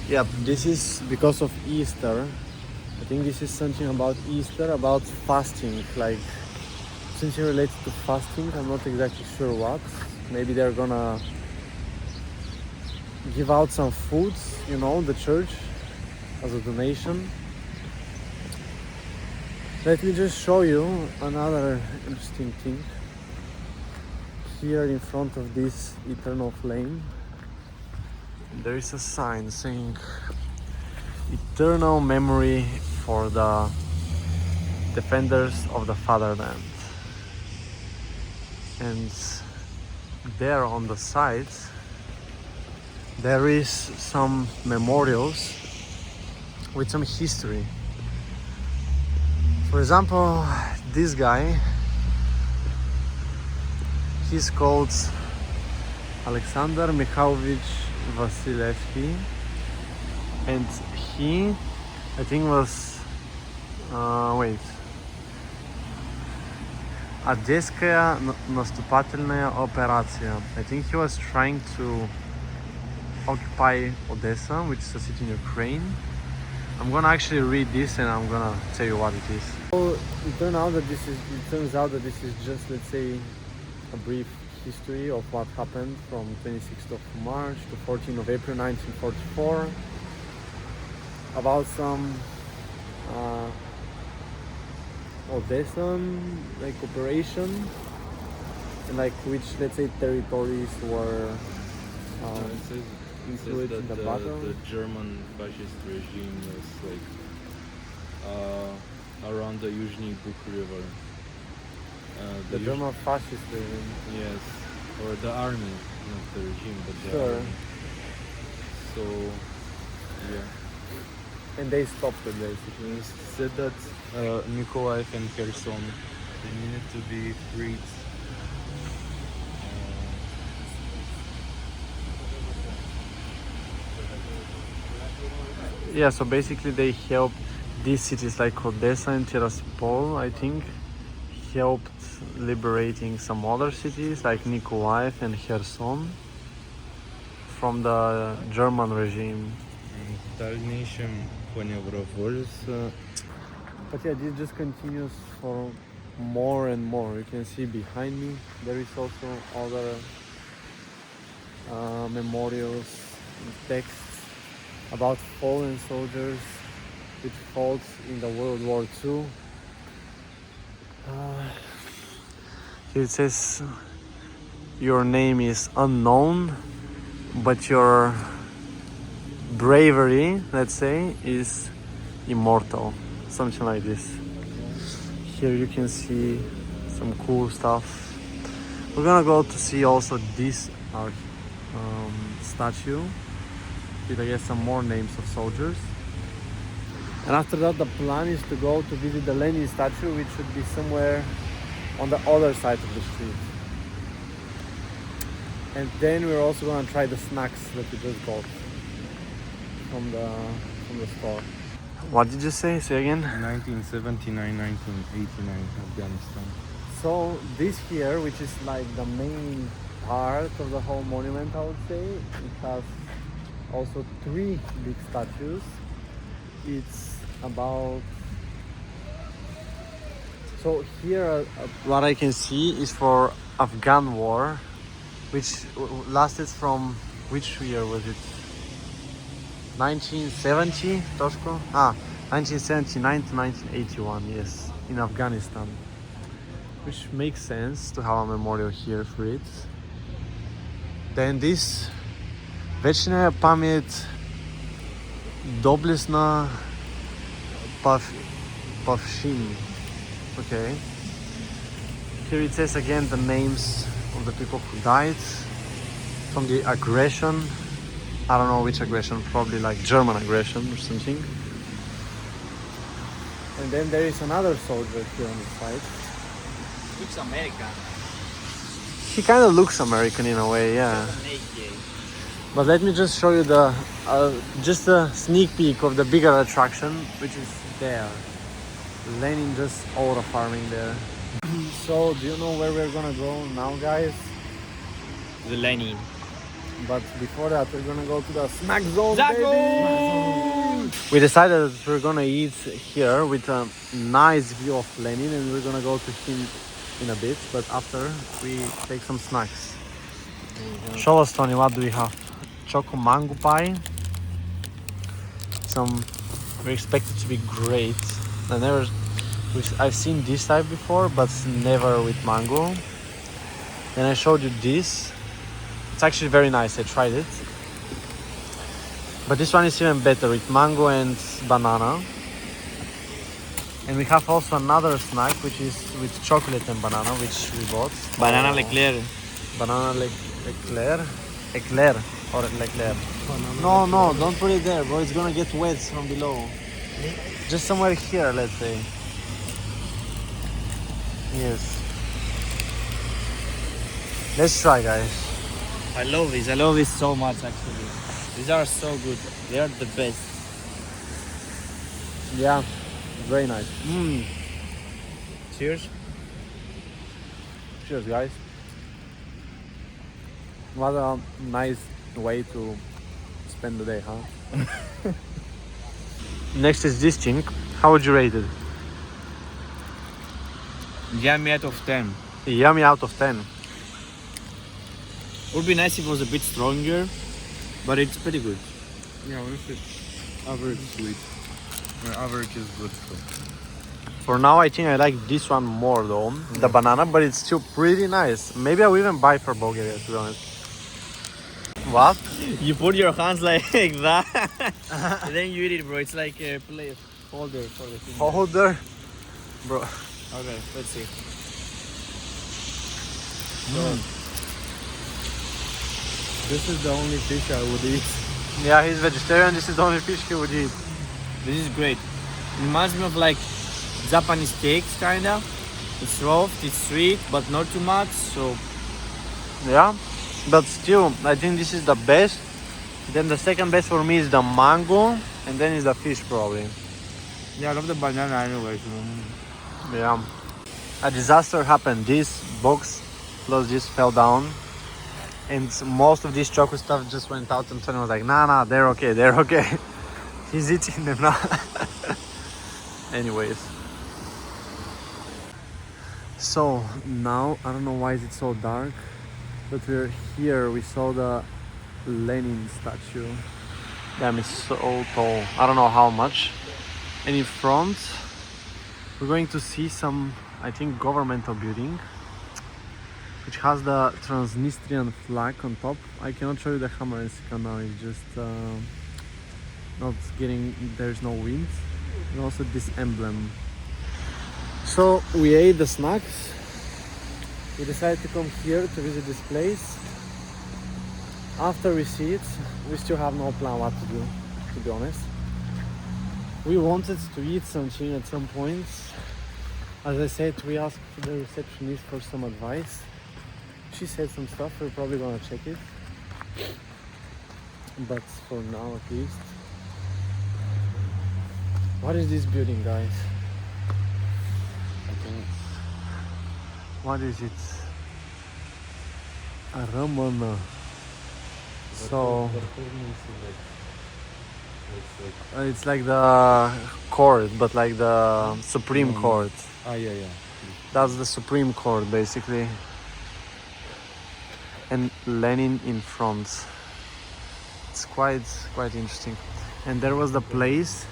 Yep, this is because of Easter. I think this is something about Easter, about fasting, like something related to fasting. I'm not exactly sure what. Maybe they're gonna give out some foods, you know, the church as a donation. Let me just show you another interesting thing. Here in front of this eternal flame, there is a sign saying eternal memory for the defenders of the fatherland. And there on the side there is some memorials with some history. For example, this guy, he's called Alexander Mikhailovich Vasilevsky, and he, I think, was Одесская наступательная операция. I think he was trying to occupy Odessa, which is a city in Ukraine. I'm gonna actually read this and I'm gonna tell you what it is. So it turns out that this is just, let's say, a brief history of what happened from 26th of March to 14th of April 1944, about some Odessan like operation, and like which, let's say, territories were It says included in that the battle. the German fascist regime was like around the Yuzhny Buk River. The German fascist regime. Yes, or the army, not the regime, but the Sure. army. So, yeah. And they stopped it basically. It said that Mykolaiv and Kherson, they needed to be freed. Yeah, so basically they helped these cities like Odessa and Tiraspol, I think, helped liberating some other cities like Nikolaev and Kherson from the German regime. В дальнейшем маневровались. But yeah, this just continues for more and more. You can see behind me there is also other memorials and texts about fallen soldiers which fought in the World War II. Here it says your name is unknown, but your bravery, let's say, is immortal. Something like this. Here you can see some cool stuff. We're gonna go to see also this statue with, I guess, some more names of soldiers. And after that, the plan is to go to visit the Lenin statue, which should be somewhere on the other side of the street. And then we're also gonna try the snacks that we just got from the store. What did you say? Say again. 1979, 1989, Afghanistan. So this here, which is like the main part of the whole monument, I would say, it has also 3 big statues. It's about... So here, what I can see is for Afghan war, which lasted from, which year was it? 1970, Toshko? 1979 to 1981, yes, in Afghanistan. Which makes sense to have a memorial here for it. Then this Вечная память доблестно Pavshin. Okay. Here it says again the names of the people who died from the aggression. I don't know which aggression, probably like German aggression or something. And then there is another soldier here on the side. Looks American. He kind of looks American in a way, yeah. But let me just show you the just a sneak peek of the bigger attraction, which is there. Lenin just auto farming there. So, do you know where we're gonna go now, guys? The Lenin. But before that, we're gonna go to the snack zone, baby! We decided that we're gonna eat here with a nice view of Lenin, and we're gonna go to him in a bit. But after, we take some snacks. Show us, Tony, what do we have? Choco mango pie. We expect it to be great. I've seen this type before, but never with mango. And I showed you this. It's actually very nice. I tried it. But this one is even better with mango and banana. And we have also another snack which is with chocolate and banana, which we bought. Banana Leclerc. Banana eclair. Eclair or Leclerc. No, don't put it there, bro. It's gonna get wet from below. Just somewhere here, let's say. Yes. Let's try, guys. I love this. I love this so much, actually. These are so good. They are the best. Yeah, very nice. Cheers. Cheers, guys. What a nice way to spend the day, huh? Next is this thing. How would you rate it? Yummy out of 10. Yummy out of 10. Would be nice if it was a bit stronger, but it's pretty good. Yeah, honestly, average sweet. Average is good. So. For now, I think I like this one more though, the banana, but it's still pretty nice. Maybe I will even buy for Bulgaria, to be honest. What? You put your hands like that, and then you eat it, bro. It's like a plate holder for the thing. Holder? Bro. Okay, let's see. This is the only fish I would eat. Yeah, he's vegetarian. This is the only fish he would eat. This is great. It reminds me of like Japanese cakes, kinda. It's soft, it's sweet, but not too much. So Yeah, but still, I think this is the best. Then the second best for me is the mango, and then is the fish probably. yeah, I love the banana anyway. Yeah. A disaster happened. This box plus this fell down. And most of this chocolate stuff just went out, and Tony was like, nah, they're okay. He's eating them now. Anyways. So now, I don't know why is it so dark, but we're here. We saw the Lenin statue. Damn, it's so tall. I don't know how much. And in front, we're going to see some, I think, governmental building, which has the Transnistrian flag on top. I cannot show you the hammer and stick now, it's just not getting, there's no wind. And also this emblem. So we ate the snacks. We decided to come here to visit this place. After we see it, we still have no plan what to do, to be honest. We wanted to eat something at some point. As I said, we asked the receptionist for some advice. She said some stuff, we're probably gonna check it. But for now at least. What is this building, guys? I think What is it? A Ramana. So it's like the court, but like the Supreme Court. yeah. That's the Supreme Court basically. And Lenin in front. It's quite interesting. And there was the place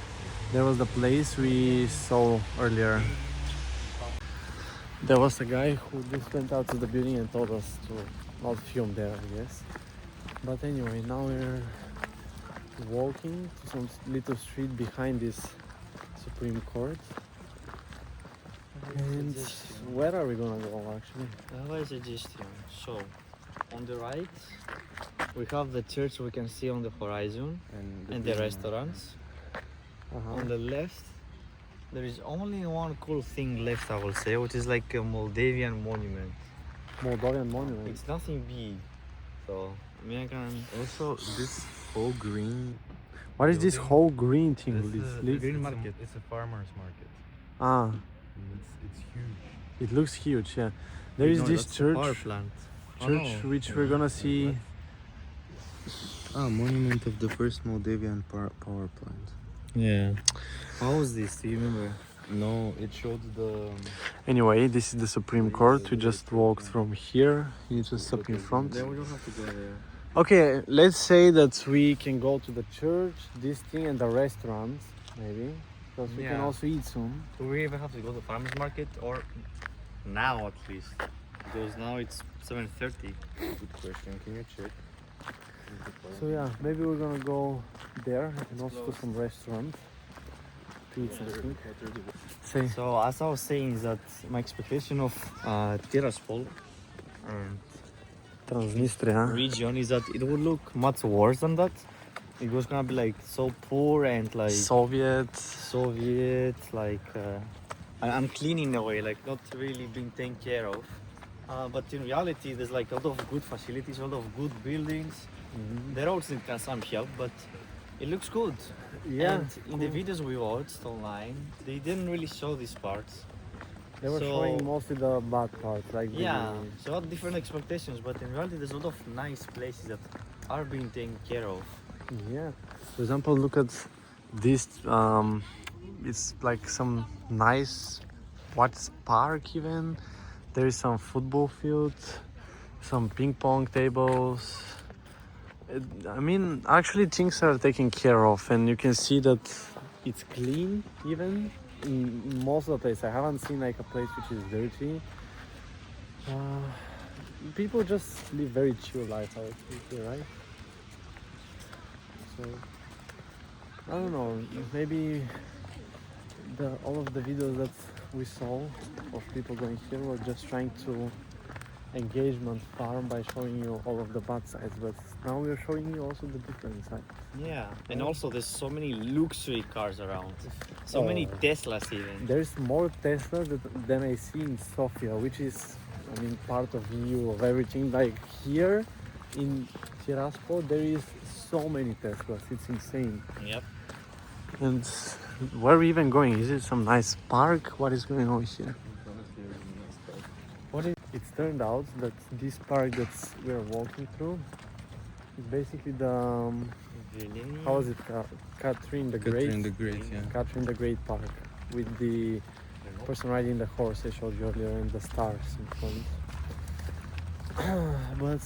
we saw earlier. There was a guy who just went out to the building and told us to not film there, I guess. But anyway, now we're walking to some little street behind this Supreme Court. And where are we gonna go actually? I have a suggestion. So, on the right, we have the church we can see on the horizon and the restaurants. On the left, there is only one cool thing left, I will say, which is like a Moldavian monument. Moldovan monument. It's nothing big, so I can. Also, this whole green. What is this whole green thing? Green market. It's a farmer's market. Ah, It's huge. it looks huge, yeah. There is this Power church plant. which we're gonna see Monument of the first Moldavian power plant. Yeah. How was this? Do you remember? No, it showed the. Anyway, this is the Supreme Court. We just walked from here. You just stop in front. we don't have to go there. Okay, let's say that we can go to the church, this thing, and the restaurant, maybe. Because we can Yeah. also eat soon. Do we even have to go to farmers market or now at least? Because now it's 7:30. Good question. Can you check? So yeah, maybe we're gonna go there and also to some restaurant to eat something. Say, So as I was saying, is that my expectation of Tiraspol and Transnistria. region is that it would look much worse than that. It was gonna be like so poor and like Soviet. Soviet, like unclean in a way, like not really being taken care of. But in reality, there's like a lot of good facilities, a lot of good buildings. The roads need some help, but it looks good. Yeah, And in the videos we watched online, they didn't really show these parts. they were so- showing mostly the bad parts, like Yeah, the, so I had different expectations, but in reality, there's a lot of nice places that are being taken care of. yeah. For example, look at this. It's like some nice, what's park even. There is some football field, some ping pong tables. I mean, actually things are taken care of, and you can see that it's clean even in most of the place. I haven't seen like a place which is dirty. People just live very chill life out here, right? So I don't know, maybe all of the videos that we saw of people going here were just trying to engagement farm by showing you all of the bad sides, but now we're showing you also the different sides. Yeah, and also there's so many luxury cars around, so many Oh. Teslas even. There's more Tesla than I see in Sofia, which is, I mean, part of EU, of everything. Like here in Tiraspol, there is so many Teslas, it's insane. Yep. And where are we even going? Is it some nice park? What is going on here? It's turned out that this park that we're walking through is basically the how is it called? Catherine the Great. Catherine the Great, yeah. Catherine the Great Park with the person riding the horse I showed you earlier and the stars in front. But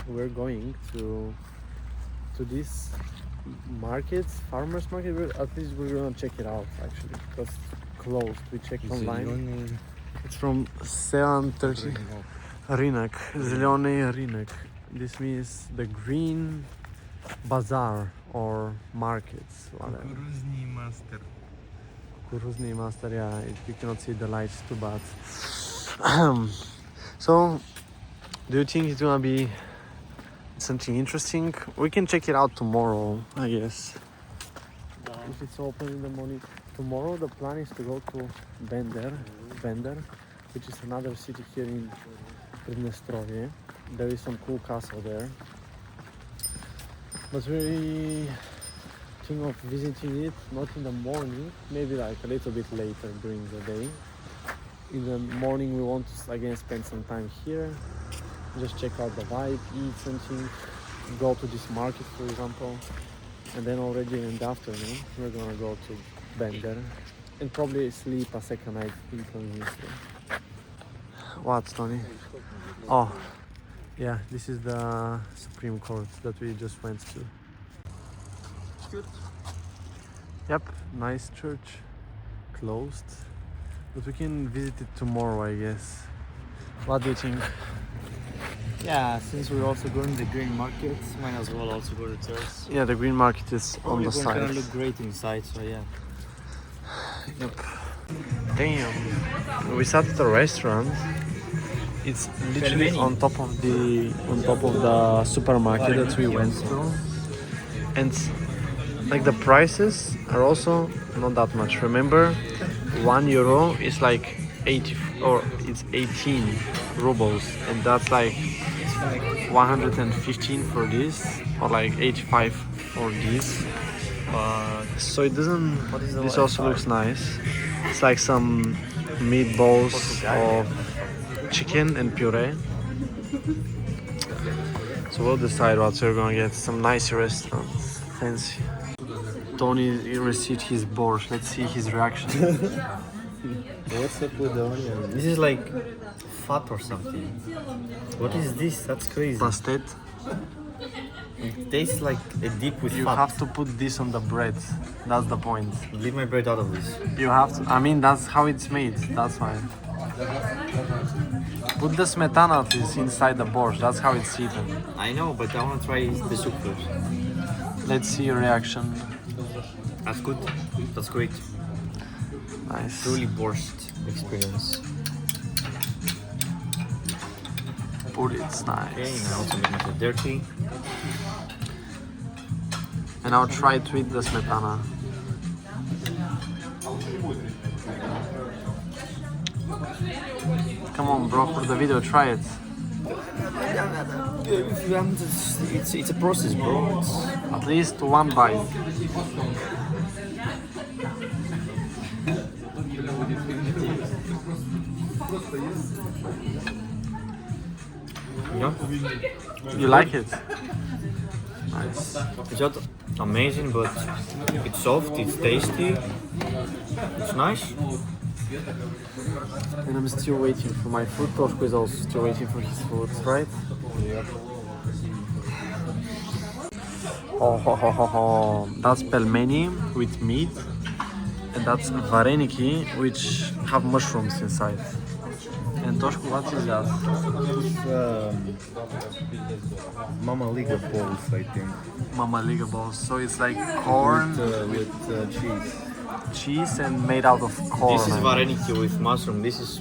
we're going to this market, farmers market. At least we're gonna check it out actually because it's closed. We checked online. It's from 7:30 Rynek, Zielony Rynek. This means the green bazaar or markets, whatever. Kukuruzny master. Kukuruzny master, yeah, you cannot see the lights too bad. So, do you think it's gonna be something interesting? We can check it out tomorrow, I guess. If it's open in the morning. Tomorrow the plan is to go to Bender, which is another city here in Pridnestrovie. There is some cool castle there. But we think of visiting it not in the morning, maybe like a little bit later during the day. In the morning we want to again spend some time here, just check out the vibe, eat something, go to this market for example, and then already in the afternoon we're gonna go to Bender and probably sleep a second night in Transnistria. What, Tony? Oh, yeah, this is the Supreme Court that we just went to. Good. Yep, nice church, closed, but we can visit it tomorrow, I guess. What do you think? Yeah, since we're also going to the green market, might as well also go to church. Yeah, the green market is on the It's side. gonna look great inside, so yeah. Yep. Damn. We sat at a restaurant. It's literally on top of the supermarket that we went to. And like the prices are also not that much. Remember, €1 is like 80 or it's 18 rubles, and that's like 115 for this or like 85 for this. So it doesn't. This also looks nice. It's like some meatballs of chicken and puree. So So we'll decide what we're gonna get. Some nice restaurants, fancy. Tony received his borscht. Let's see his reaction. What's up with the onion? This is like fat or something. What is this? That's crazy. Pastet. It tastes like a dip with You fat. have to put this on the bread. That's the point. Leave my bread out of this. You have to. I mean, that's how it's made. That's why. Put the smetana is inside the borscht. That's how it's eaten. I know, but I want to try the soup first. Let's see your reaction. That's good. That's great. Nice. Truly borscht experience. Put it's nice. Okay, now also make myself dirty. And I'll try to eat the smetana. Come on, bro, for the video, try it. It's a process, bro. At least one bite. Yeah, You like it? Nice. it's not amazing, but it's soft, it's tasty, it's nice. And I'm still waiting for my food. Toshko is also still waiting for his food, right? Yeah. Oh, ho, ho, ho, ho. That's pelmeni with meat, and that's vareniki, which have mushrooms inside. And Toshko, what is that? Mama Liga balls, I think. Mama Liga balls. So it's like corn, With cheese. cheese, and made out of corn. This is vareniki with mushroom. This is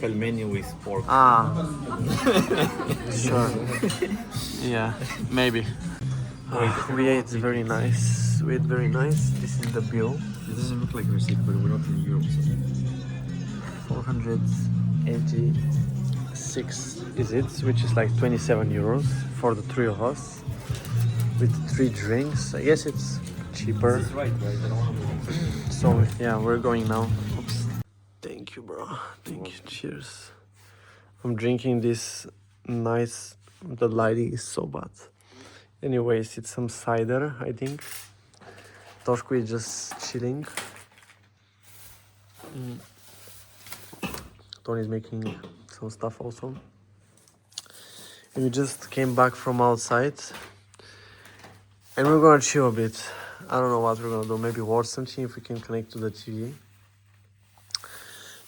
pelmeni with pork. Ah, sure. Yeah, maybe. We ate very nice. We ate very nice. This is the bill. It doesn't look like a receipt, but we're not in Europe. So. 486 is it, which is like 27 euros for the three of us with 3 drinks. I guess it's cheaper. Right. I don't want to. So yeah, we're going now. Oops. Thank you, bro. Thank you. Cheers. I'm drinking this nice. The lighting is so bad. Anyways, it's some cider, I think. Toshko is just chilling. Tony's making some stuff also. And we just came back from outside. And we're gonna chill a bit. I don't know what we're gonna do. Maybe watch something if we can connect to the TV.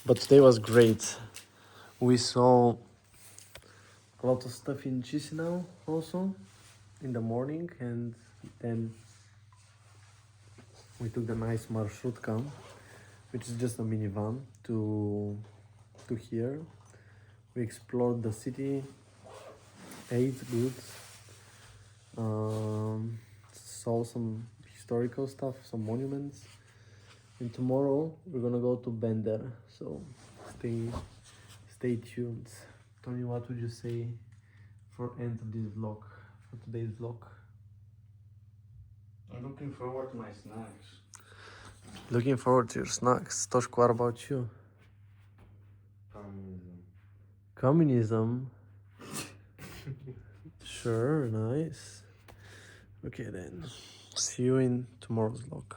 But today was great. We saw a lot of stuff in Chisinau also in the morning, and then we took the nice Marshrutka, which is just a minivan to here. We explored the city, ate good, saw some historical stuff, some monuments, and tomorrow we're gonna go to Bender, so stay tuned. Tony, what would you say for end of this vlog, for today's vlog? I'm looking forward to my snacks. Looking forward to your snacks. Toshko, what about you? Communism? Sure, nice. Okay then, see you in tomorrow's vlog.